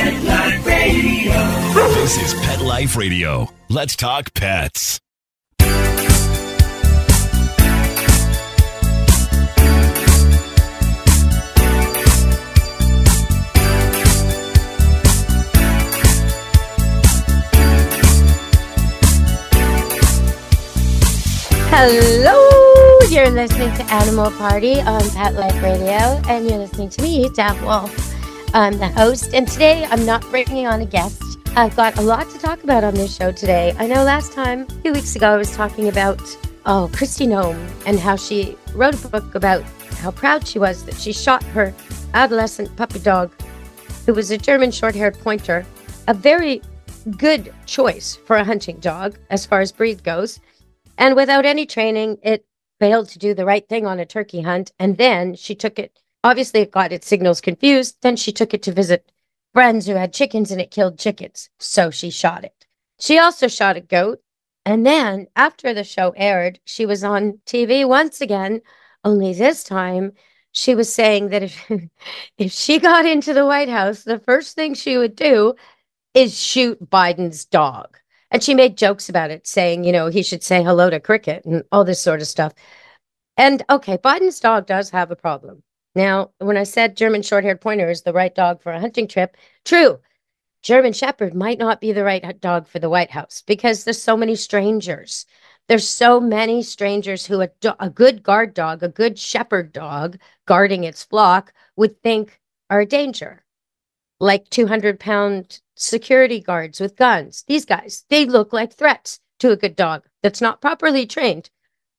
Pet Life Radio. This is Pet Life Radio. Let's talk pets. Hello, you're listening to Animal Party on Pet Life Radio, and you're listening to me, Dab Wolf. I'm the host, and today I'm not bringing on a guest. I've got a lot to talk about on this show today. I know last time, a few weeks ago, I was talking about, Christy Nome, and how she wrote a book about how proud she was that she shot her adolescent puppy dog, who was a German short-haired pointer, a very good choice for a hunting dog as far as breed goes. And without any training, it failed to do the right thing on a turkey hunt. And then she took it, obviously it got its signals confused. Then she took it to visit friends who had chickens and it killed chickens. So she shot it. She also shot a goat. And then after the show aired, she was on TV once again, only this time she was saying that if she got into the White House, the first thing she would do is shoot Biden's dog. And she made jokes about it, saying, he should say hello to Cricket and all this sort of stuff. And okay, Biden's dog does have a problem. Now, when I said German short-haired pointer is the right dog for a hunting trip, true. German Shepherd might not be the right dog for the White House because there's so many strangers. There's so many strangers who a good guard dog, a good shepherd dog guarding its flock would think are a danger. Like 200-pound security guards with guns. These guys, they look like threats to a good dog that's not properly trained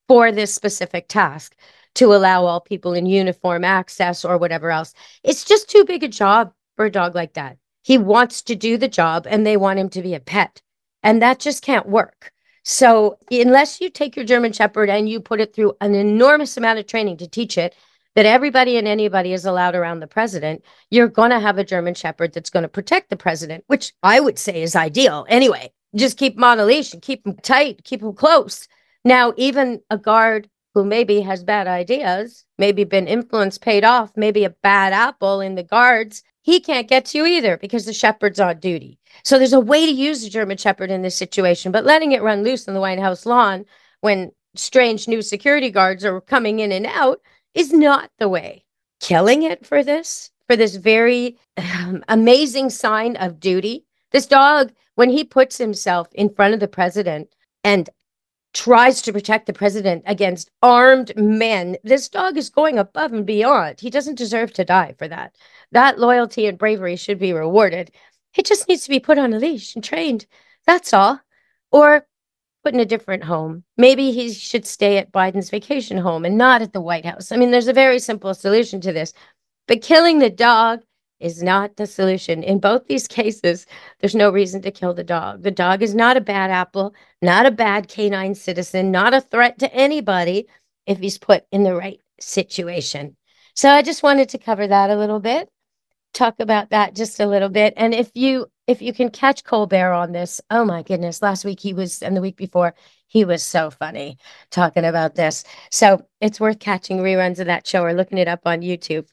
for this specific task to allow all people in uniform access or whatever else. It's just too big a job for a dog like that. He wants to do the job and they want him to be a pet. And that just can't work. So unless you take your German Shepherd and you put it through an enormous amount of training to teach it, that everybody and anybody is allowed around the president, you're going to have a German Shepherd that's going to protect the president, which I would say is ideal. Anyway, just keep him on a leash and keep him tight, keep him close. Now, even a guard who maybe has bad ideas, maybe been influenced, paid off, maybe a bad apple in the guards, he can't get to you either because the shepherd's on duty. So there's a way to use the German Shepherd in this situation, but letting it run loose on the White House lawn when strange new security guards are coming in and out is not the way. Killing it for this very amazing sign of duty. This dog, when he puts himself in front of the president and tries to protect the president against armed men, this dog is going above and beyond. He doesn't deserve to die for that. That loyalty and bravery should be rewarded. He just needs to be put on a leash and trained. That's all. Or put in a different home. Maybe he should stay at Biden's vacation home and not at the White House. I mean, there's a very simple solution to this, but killing the dog is not the solution. In both these cases, there's no reason to kill the dog. The dog is not a bad apple, not a bad canine citizen, not a threat to anybody if he's put in the right situation. So I just wanted to cover that a little bit, talk about that just a little bit. And if you can catch Colbert on this, oh my goodness, last week and the week before, he was so funny talking about this. So it's worth catching reruns of that show or looking it up on YouTube.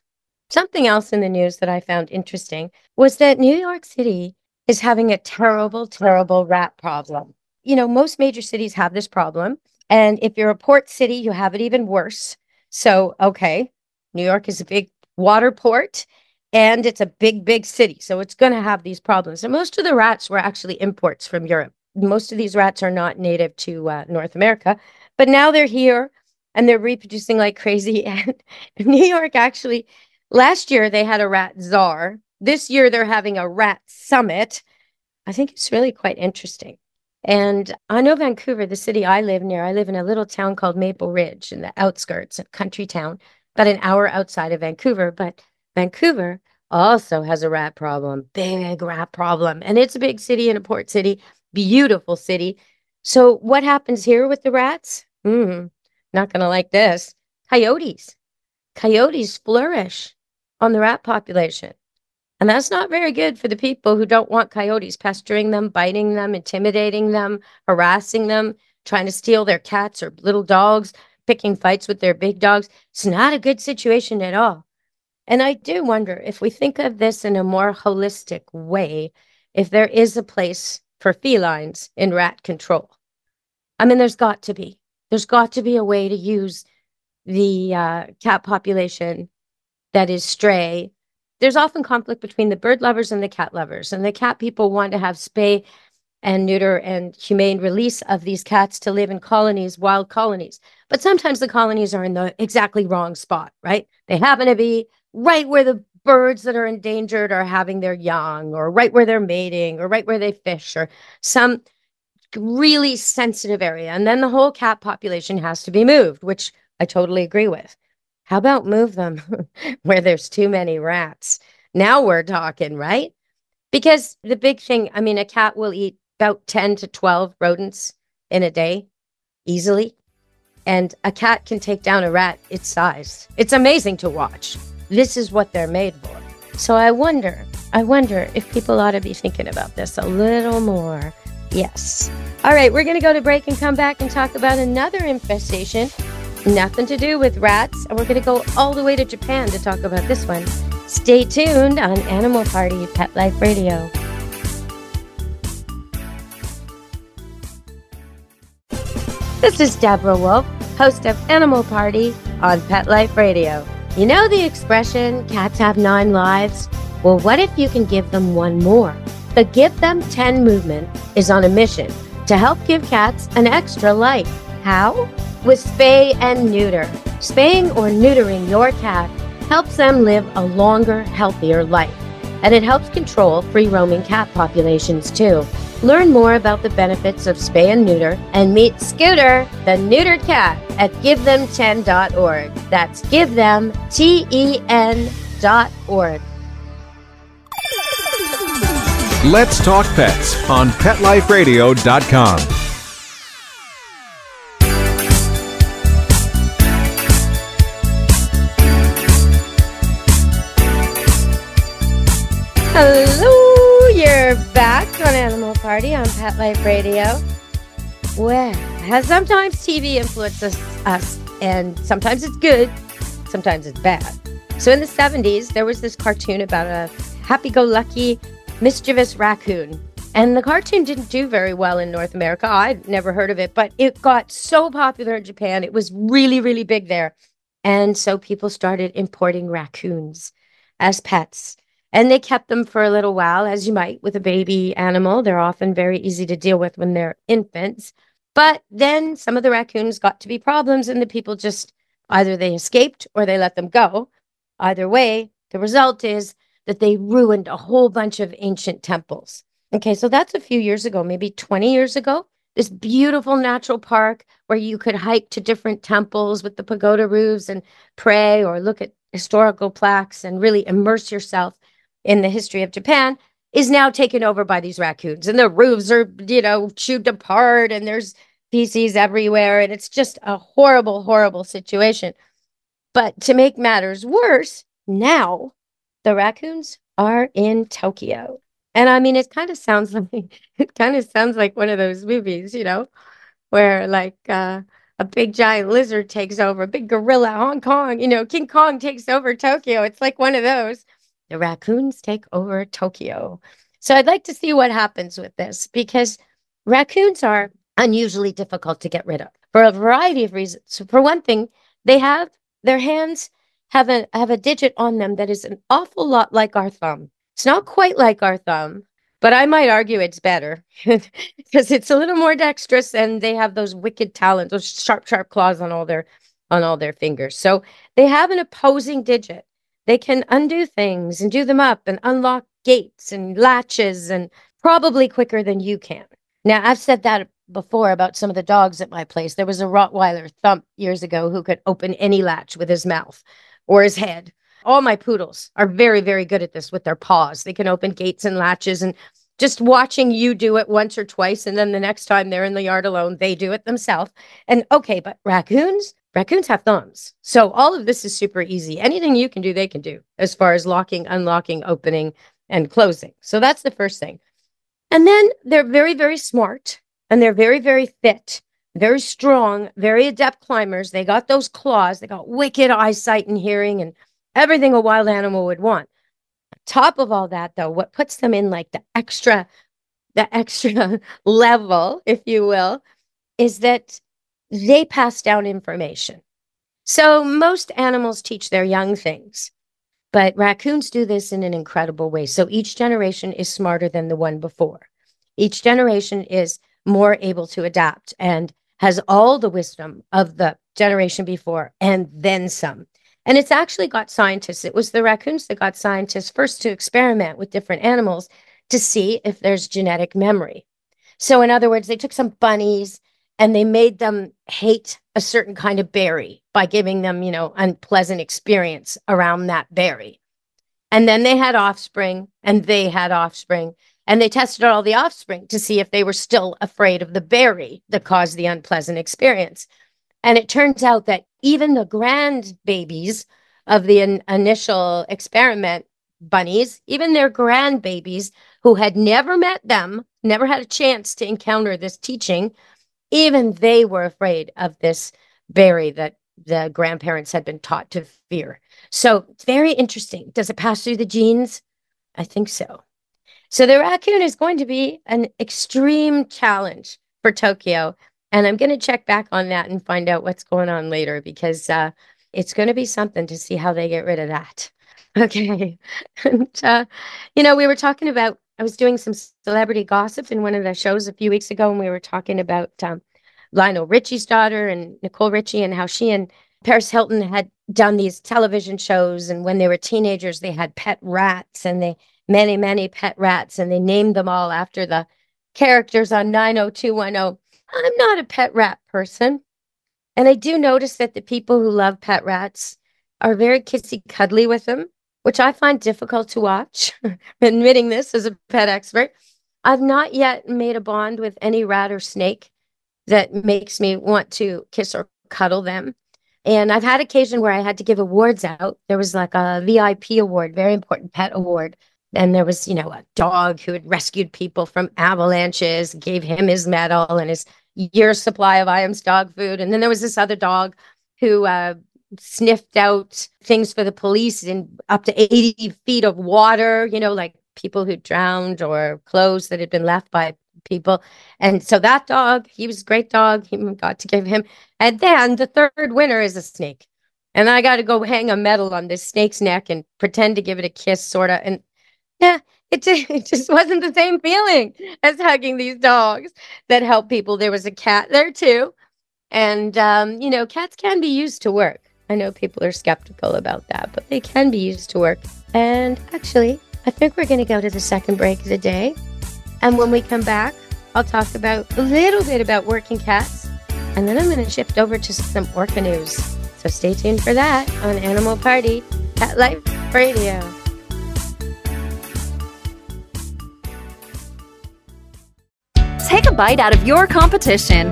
Something else in the news that I found interesting was that New York City is having a terrible, terrible rat problem. Most major cities have this problem. And if you're a port city, you have it even worse. So, okay, New York is a big water port. And it's a big, big city, so it's going to have these problems. And most of the rats were actually imports from Europe. Most of these rats are not native to North America, but now they're here and they're reproducing like crazy. And New York actually, last year they had a rat czar. This year they're having a rat summit. I think it's really quite interesting. And I know Vancouver, the city I live near. I live in a little town called Maple Ridge in the outskirts, a country town, about an hour outside of Vancouver, but Vancouver also has a rat problem, big rat problem. And it's a big city and a port city, beautiful city. So what happens here with the rats? Not going to like this. Coyotes. Coyotes flourish on the rat population. And that's not very good for the people who don't want coyotes pestering them, biting them, intimidating them, harassing them, trying to steal their cats or little dogs, picking fights with their big dogs. It's not a good situation at all. And I do wonder if we think of this in a more holistic way, if there is a place for felines in rat control. I mean, there's got to be. There's got to be a way to use the cat population that is stray. There's often conflict between the bird lovers and the cat lovers, and the cat people want to have spay and neuter and humane release of these cats to live in colonies, wild colonies. But sometimes the colonies are in the exactly wrong spot, right? They happen to be right where the birds that are endangered are having their young, or right where they're mating, or right where they fish, or some really sensitive area. And then the whole cat population has to be moved, which I totally agree with. How about move them where there's too many rats? Now we're talking, right? Because the big thing, I mean, a cat will eat about 10 to 12 rodents in a day easily. And a cat can take down a rat its size. It's amazing to watch. This is what they're made for. So I wonder if people ought to be thinking about this a little more. Yes. All right, we're going to go to break and come back and talk about another infestation. Nothing to do with rats. And we're going to go all the way to Japan to talk about this one. Stay tuned on Animal Party Pet Life Radio. This is Deborah Wolf, host of Animal Party on Pet Life Radio. You know the expression, cats have 9 lives? Well, what if you can give them one more? The Give Them 10 movement is on a mission to help give cats an extra life. How? With spay and neuter. Spaying or neutering your cat helps them live a longer, healthier life. And it helps control free-roaming cat populations too. Learn more about the benefits of spay and neuter and meet Scooter, the neutered cat, at GiveThem10.org. That's GiveThem10.org. Let's Talk Pets on PetLifeRadio.com. Hello, you're back on Animal Party on Pet Life Radio. Well, sometimes TV influences us, and sometimes it's good, sometimes it's bad. So in the 70s, there was this cartoon about a happy-go-lucky, mischievous raccoon. And the cartoon didn't do very well in North America. I'd never heard of it, but it got so popular in Japan. It was really, really big there. And so people started importing raccoons as pets. And they kept them for a little while, as you might with a baby animal. They're often very easy to deal with when they're infants. But then some of the raccoons got to be problems, and the people just, either they escaped or they let them go. Either way, the result is that they ruined a whole bunch of ancient temples. Okay, so that's a few years ago, maybe 20 years ago. This beautiful natural park where you could hike to different temples with the pagoda roofs and pray or look at historical plaques and really immerse yourself in the history of Japan, is now taken over by these raccoons. And the roofs are, chewed apart, and there's feces everywhere. And it's just a horrible, horrible situation. But to make matters worse, now the raccoons are in Tokyo. And I mean, it kind of sounds like one of those movies, where like a big giant lizard takes over, a big gorilla, Hong Kong, King Kong takes over Tokyo. It's like one of those. The raccoons take over Tokyo. So I'd like to see what happens with this, because raccoons are unusually difficult to get rid of for a variety of reasons. So for one thing, their hands have a digit on them that is an awful lot like our thumb. It's not quite like our thumb, but I might argue it's better because it's a little more dexterous, and they have those wicked talons, those sharp, sharp claws on all their fingers. So they have an opposing digit. They can undo things and do them up and unlock gates and latches, and probably quicker than you can. Now, I've said that before about some of the dogs at my place. There was a Rottweiler, Thump, years ago, who could open any latch with his mouth or his head. All my poodles are very, very good at this with their paws. They can open gates and latches, and just watching you do it once or twice, and then the next time they're in the yard alone, they do it themselves. And okay, but raccoons have thumbs. So all of this is super easy. Anything you can do, they can do, as far as locking, unlocking, opening, and closing. So that's the first thing. And then they're very, very smart, and they're very, very fit, very strong, very adept climbers. They got those claws. They got wicked eyesight and hearing, and everything a wild animal would want. On top of all that, though, what puts them in like the extra level, if you will, is that they pass down information. So most animals teach their young things, but raccoons do this in an incredible way. So each generation is smarter than the one before. Each generation is more able to adapt and has all the wisdom of the generation before and then some. And it's actually got scientists. It was the raccoons that got scientists first to experiment with different animals to see if there's genetic memory. So in other words, they took some bunnies and they made them hate a certain kind of berry by giving them, unpleasant experience around that berry. And then they had offspring and they had offspring. And they tested all the offspring to see if they were still afraid of the berry that caused the unpleasant experience. And it turns out that even the grandbabies of the initial experiment bunnies, even their grandbabies who had never met them, never had a chance to encounter this teaching, even they were afraid of this berry that the grandparents had been taught to fear. So it's very interesting. Does it pass through the genes? I think so. So the raccoon is going to be an extreme challenge for Tokyo. And I'm going to check back on that and find out what's going on later because it's going to be something to see how they get rid of that. Okay. And, we were talking about, I was doing some celebrity gossip in one of the shows a few weeks ago, and we were talking about Lionel Richie's daughter and Nicole Richie and how she and Paris Hilton had done these television shows. And when they were teenagers, they had pet rats and many pet rats, and they named them all after the characters on 90210. I'm not a pet rat person. And I do notice that the people who love pet rats are very kissy cuddly with them, which I find difficult to watch. Admitting this as a pet expert, I've not yet made a bond with any rat or snake that makes me want to kiss or cuddle them. And I've had occasion where I had to give awards out. There was like a VIP award, very important pet award. And there was, a dog who had rescued people from avalanches, gave him his medal and his year's supply of Iams dog food. And then there was this other dog who sniffed out things for the police in up to 80 feet of water, like people who drowned or clothes that had been left by people. And so that dog, he was a great dog. He got to give him. And then the third winner is a snake. And I got to go hang a medal on this snake's neck and pretend to give it a kiss, sort of. And yeah, it just wasn't the same feeling as hugging these dogs that help people. There was a cat there too. And, cats can be used to work. I know people are skeptical about that, but they can be used to work. And actually, I think we're going to go to the second break of the day. And when we come back, I'll talk about a little bit about working cats. And then I'm going to shift over to some Orca news. So stay tuned for that on Animal Party Pet Life Radio. Take a bite out of your competition.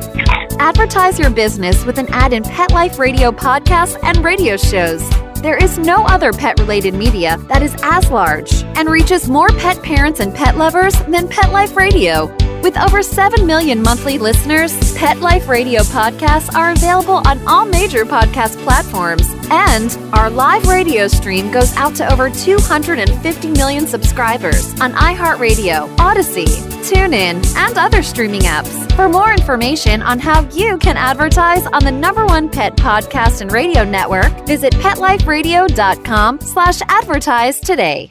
Advertise your business with an ad in Pet Life Radio podcasts and radio shows. There is no other pet-related media that is as large and reaches more pet parents and pet lovers than Pet Life Radio. With over 7 million monthly listeners, Pet Life Radio podcasts are available on all major podcast platforms. And our live radio stream goes out to over 250 million subscribers on iHeartRadio, Odyssey, TuneIn, and other streaming apps. For more information on how you can advertise on the #1 pet podcast and radio network, visit PetLifeRadio.com/advertise today.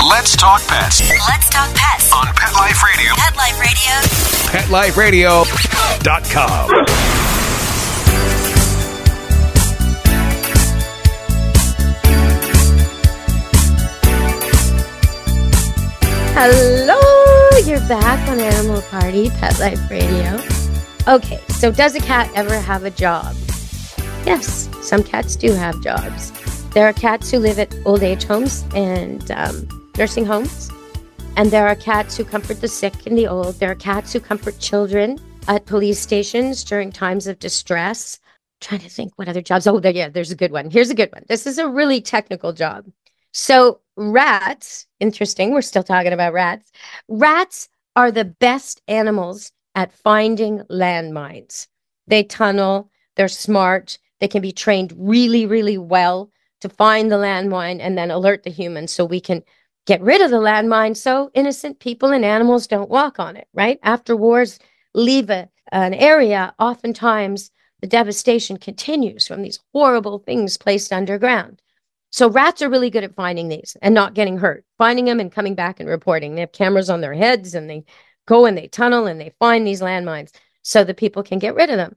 Let's talk pets Let's talk pets on Pet Life Radio. Pet Life Radio. PetLifeRadio.com. Hello, you're back on Animal Party Pet Life Radio. Okay, so does a cat ever have a job? Yes, some cats do have jobs. There are cats who live at old age homes and nursing homes. And there are cats who comfort the sick and the old. There are cats who comfort children at police stations during times of distress. I'm trying to think what other jobs. Oh, there's a good one. Here's a good one. This is a really technical job. So rats, interesting. We're still talking about rats. Rats are the best animals at finding landmines. They tunnel. They're smart. They can be trained really, really well to find the landmine and then alert the humans so we can get rid of the landmine so innocent people and animals don't walk on it, right? After wars leave an area, oftentimes the devastation continues from these horrible things placed underground. So rats are really good at finding these and not getting hurt, finding them and coming back and reporting. They have cameras on their heads and they go and they tunnel and they find these landmines so that people can get rid of them.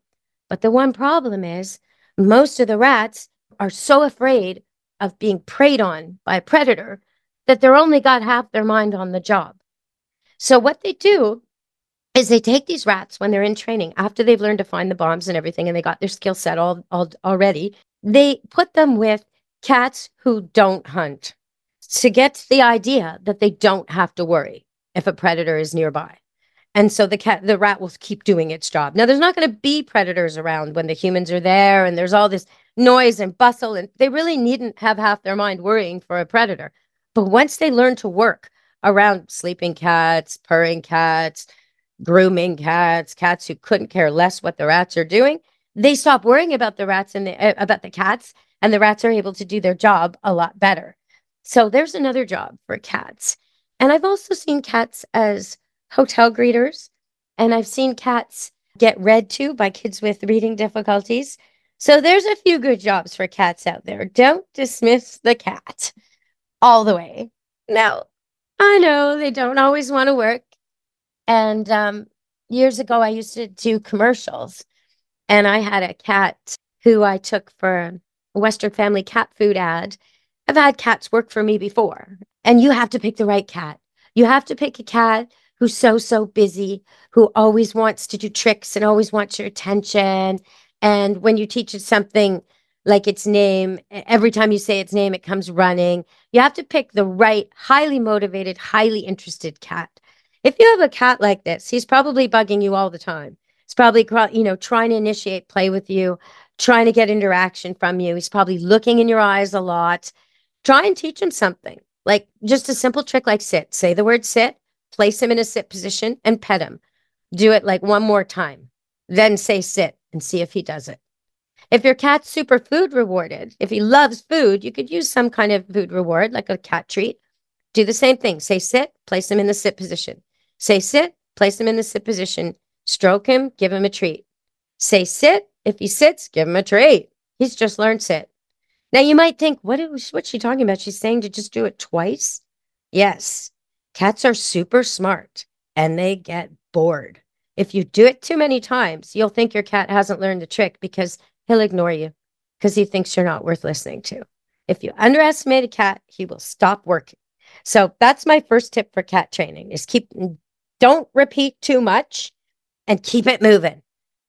But the one problem is most of the rats are so afraid of being preyed on by a predator that they're only got half their mind on the job. So what they do is they take these rats when they're in training, after they've learned to find the bombs and everything, and they got their skill set all already, they put them with cats who don't hunt to get the idea that they don't have to worry if a predator is nearby. And so the rat will keep doing its job. Now, there's not going to be predators around when the humans are there and there's all this noise and bustle, and they really needn't have half their mind worrying for a predator. But once they learn to work around sleeping cats, purring cats, grooming cats, cats who couldn't care less what the rats are doing, they stop worrying about the rats and about the cats, and the rats are able to do their job a lot better. So there's another job for cats. And I've also seen cats as hotel greeters, and I've seen cats get read to by kids with reading difficulties. So there's a few good jobs for cats out there. Don't dismiss the cat all the way. Now, I know they don't always want to work. And years ago, I used to do commercials, and I had a cat who I took for a Western Family cat food ad. I've had cats work for me before, and you have to pick the right cat. You have to pick a cat who's so busy, who always wants to do tricks and always wants your attention. And when you teach it something like its name, every time you say its name, it comes running. You have to pick the right, highly motivated, highly interested cat. If you have a cat like this, he's probably bugging you all the time. He's probably, trying to initiate play with you, trying to get interaction from you. He's probably looking in your eyes a lot. Try and teach him something, like just a simple trick like sit. Say the word sit, place him in a sit position, and pet him. Do it like one more time. Then say sit and see if he does it. If your cat's super food rewarded, if he loves food, you could use some kind of food reward, like a cat treat. Do the same thing. Say sit, place him in the sit position. Say sit, place him in the sit position. Stroke him, give him a treat. Say sit. If he sits, give him a treat. He's just learned sit. Now you might think, what's she talking about? She's saying to just do it twice? Yes. Cats are super smart and they get bored. If you do it too many times, you'll think your cat hasn't learned the trick because he'll ignore you because he thinks you're not worth listening to. If you underestimate a cat, he will stop working. So that's my first tip for cat training is don't repeat too much and keep it moving.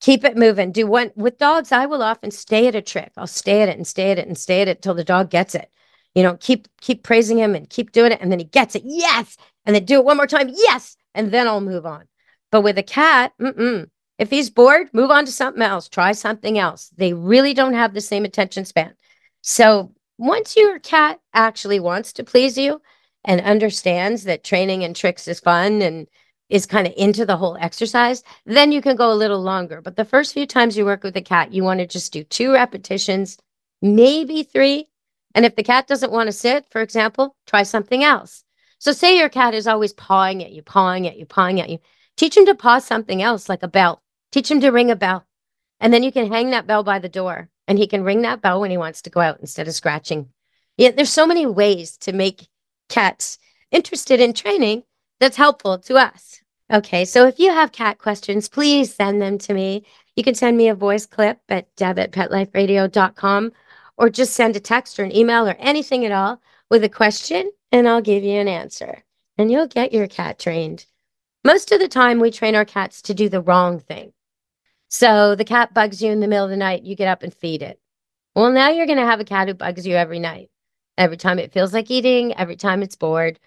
Keep it moving. Do one with dogs. I will often stay at a trick. I'll stay at it and stay at it and stay at it till the dog gets it. Keep praising him and keep doing it. And then he gets it. Yes. And then do it one more time. Yes. And then I'll move on. But with a cat, if he's bored, move on to something else. Try something else. They really don't have the same attention span. So once your cat actually wants to please you and understands that training and tricks is fun and is kind of into the whole exercise, then you can go a little longer. But the first few times you work with a cat, you want to just do 2 repetitions, maybe 3. And if the cat doesn't want to sit, for example, try something else. So say your cat is always pawing at you, pawing at you, pawing at you. Teach him to paw something else, like a bell. Teach him to ring a bell. And then you can hang that bell by the door, and he can ring that bell when he wants to go out instead of scratching. Yeah, there's so many ways to make cats interested in training that's helpful to us. Okay, so if you have cat questions, please send them to me. You can send me a voice clip at deb@petliferadio.com, or just send a text or an email or anything at all with a question, and I'll give you an answer. And you'll get your cat trained. Most of the time, we train our cats to do the wrong thing. So the cat bugs you in the middle of the night, you get up and feed it. Well, now you're going to have a cat who bugs you every night. Every time it feels like eating, every time it's bored,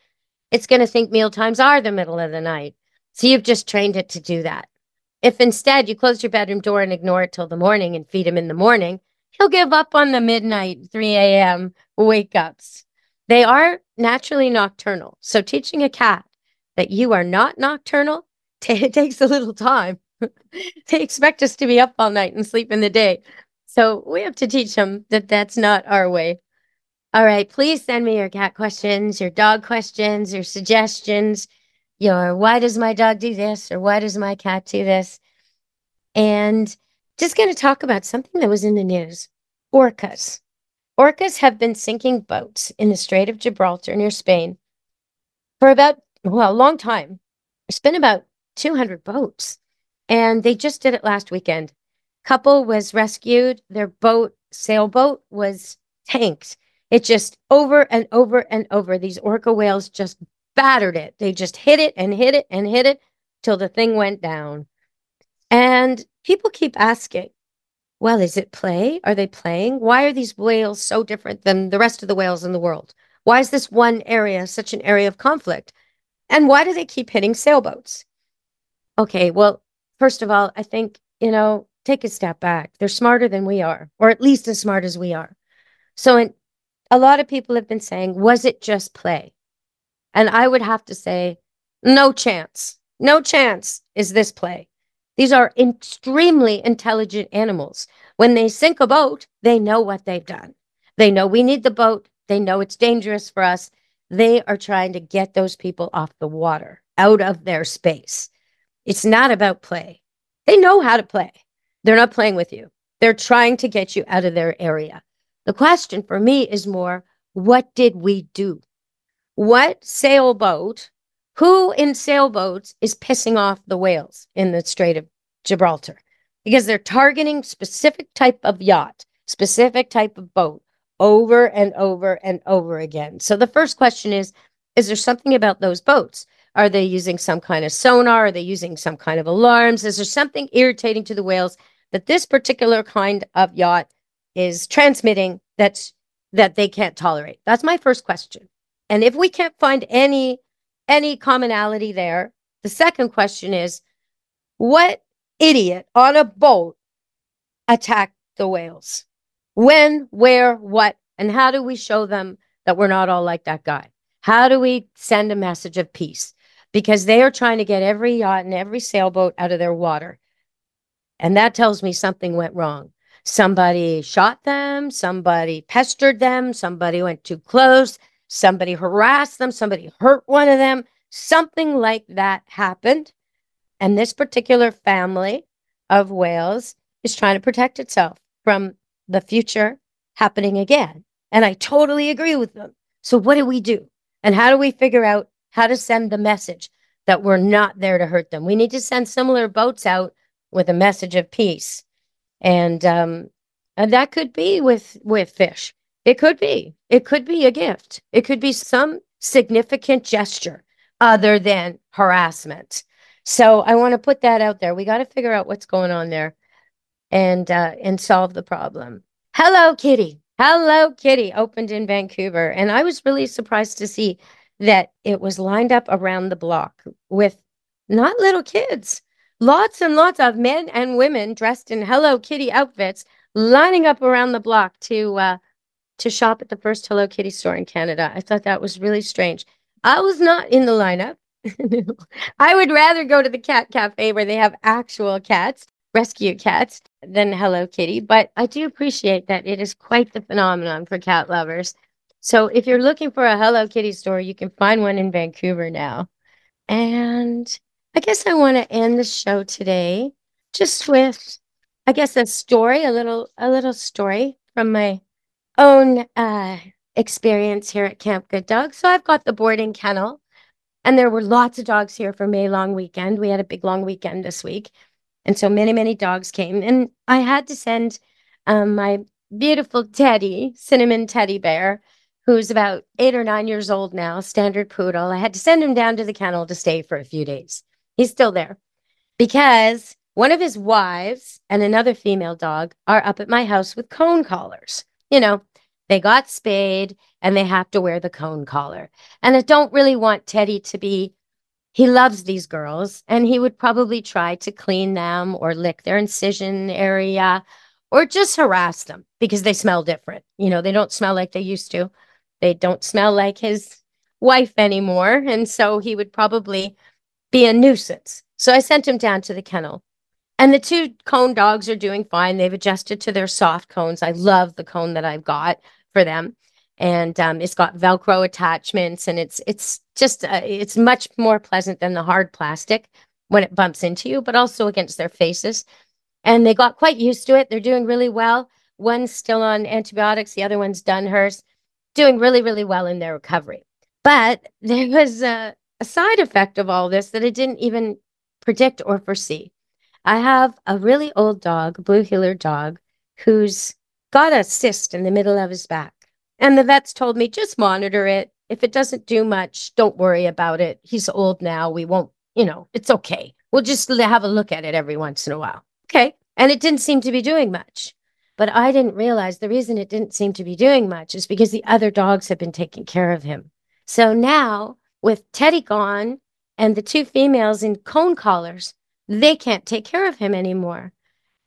it's going to think meal times are the middle of the night. So you've just trained it to do that. If instead you close your bedroom door and ignore it till the morning and feed him in the morning, he'll give up on the midnight, 3 a.m. wake-ups. They are naturally nocturnal. So teaching a cat that you are not nocturnal, it takes a little time. They expect us to be up all night and sleep in the day. So we have to teach them that that's not our way. All right, please send me your cat questions, your dog questions, your suggestions, your why does my dog do this or why does my cat do this? And just going to talk about something that was in the news. Orcas. Orcas have been sinking boats in the Strait of Gibraltar near Spain for about, well, a long time. It's been about 200 boats. And they just did it last weekend. Couple was rescued. Their sailboat was tanked. It just over and over and over. These orca whales just battered it. They just hit it and hit it and hit it till the thing went down. And people keep asking, well, is it play? Are they playing? Why are these whales so different than the rest of the whales in the world? Why is this one area such an area of conflict? And why do they keep hitting sailboats? Okay, well, first of all, I think, take a step back. They're smarter than we are, or at least as smart as we are. So a lot of people have been saying, was it just play? And I would have to say, no chance. No chance is this play. These are extremely intelligent animals. When they sink a boat, they know what they've done. They know we need the boat. They know it's dangerous for us. They are trying to get those people off the water, out of their space. It's not about play. They know how to play. They're not playing with you. They're trying to get you out of their area. The question for me is more, what did we do? What sailboat, who in sailboats is pissing off the whales in the Strait of Gibraltar? Because they're targeting specific type of yacht, specific type of boat over and over and over again. So the first question is there something about those boats? Are they using some kind of sonar? Are they using some kind of alarms? Is there something irritating to the whales that this particular kind of yacht is transmitting that they can't tolerate? That's my first question. And if we can't find any commonality there, the second question is, what idiot on a boat attacked the whales? When, where, what, and how do we show them that we're not all like that guy? How do we send a message of peace? Because they are trying to get every yacht and every sailboat out of their water. And that tells me something went wrong. Somebody shot them, somebody pestered them, somebody went too close, somebody harassed them, somebody hurt one of them. Something like that happened. And this particular family of whales is trying to protect itself from the future happening again. And I totally agree with them. So what do we do? And how do we figure out how to send the message that we're not there to hurt them? We need to send similar boats out with a message of peace. And that could be with fish. It could be a gift. It could be some significant gesture other than harassment. So I want to put that out there. We got to figure out what's going on there and solve the problem. Hello Kitty. Hello Kitty opened in Vancouver. And I was really surprised to see that it was lined up around the block with not little kids, lots and lots of men and women dressed in Hello Kitty outfits lining up around the block to shop at the first Hello Kitty store in Canada. I thought that was really strange. I was not in the lineup. I would rather go to the cat cafe where they have actual cats, rescue cats, than Hello Kitty. But I do appreciate that it is quite the phenomenon for cat lovers. So if you're looking for a Hello Kitty store, you can find one in Vancouver now. And I guess I want to end the show today just with, I guess, a story, a little story from my own experience here at Camp Good Dog. So I've got the boarding kennel, and there were lots of dogs here for May long weekend. We had a big long weekend this week. And so many, many dogs came. And I had to send my beautiful teddy, cinnamon teddy bear, who's about 8 or 9 years old now, standard poodle. I had to send him down to the kennel to stay for a few days. He's still there because one of his wives and another female dog are up at my house with cone collars. They got spayed and they have to wear the cone collar. And I don't really want Teddy to be, he loves these girls and he would probably try to clean them or lick their incision area or just harass them because they smell different. They don't smell like they used to. They don't smell like his wife anymore. And so he would probably be a nuisance. So I sent him down to the kennel. And the 2 cone dogs are doing fine. They've adjusted to their soft cones. I love the cone that I've got for them. And it's got Velcro attachments, and it's just, it's much more pleasant than the hard plastic when it bumps into you, but also against their faces. And they got quite used to it. They're doing really well. One's still on antibiotics. The other one's done hers. Doing really, really well in their recovery. But there was a side effect of all this that I didn't even predict or foresee. I have a really old dog, a blue heeler dog, who's got a cyst in the middle of his back. And the vets told me, just monitor it. If it doesn't do much, don't worry about it. He's old now. We won't, it's okay. We'll just have a look at it every once in a while. Okay. And it didn't seem to be doing much. But I didn't realize the reason it didn't seem to be doing much is because the other dogs have been taking care of him. So now, with Teddy gone and the 2 females in cone collars, they can't take care of him anymore.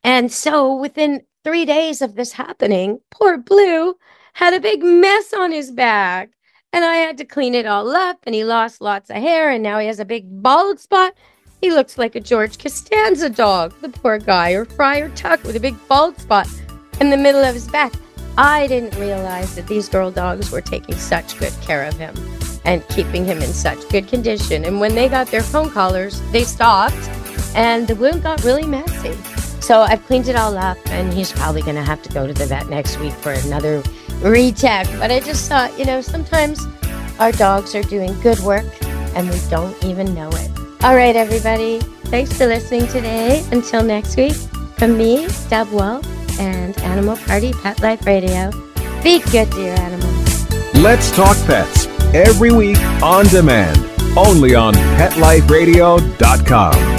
And so within 3 days of this happening, poor Blue had a big mess on his back. And I had to clean it all up, and he lost lots of hair, and now he has a big bald spot. He looks like a George Costanza dog, the poor guy, or Friar Tuck with a big bald spot in the middle of his back. I didn't realize that these girl dogs were taking such good care of him and keeping him in such good condition. And when they got their cone collars, they stopped, and the wound got really messy. So I've cleaned it all up, and he's probably going to have to go to the vet next week for another recheck. But I just thought, sometimes our dogs are doing good work, and we don't even know it. All right, everybody. Thanks for listening today. Until next week, from me, Deb Wolf, and Animal Party Pet Life Radio. Be good to your animals. Let's Talk Pets, every week on demand, only on PetLifeRadio.com.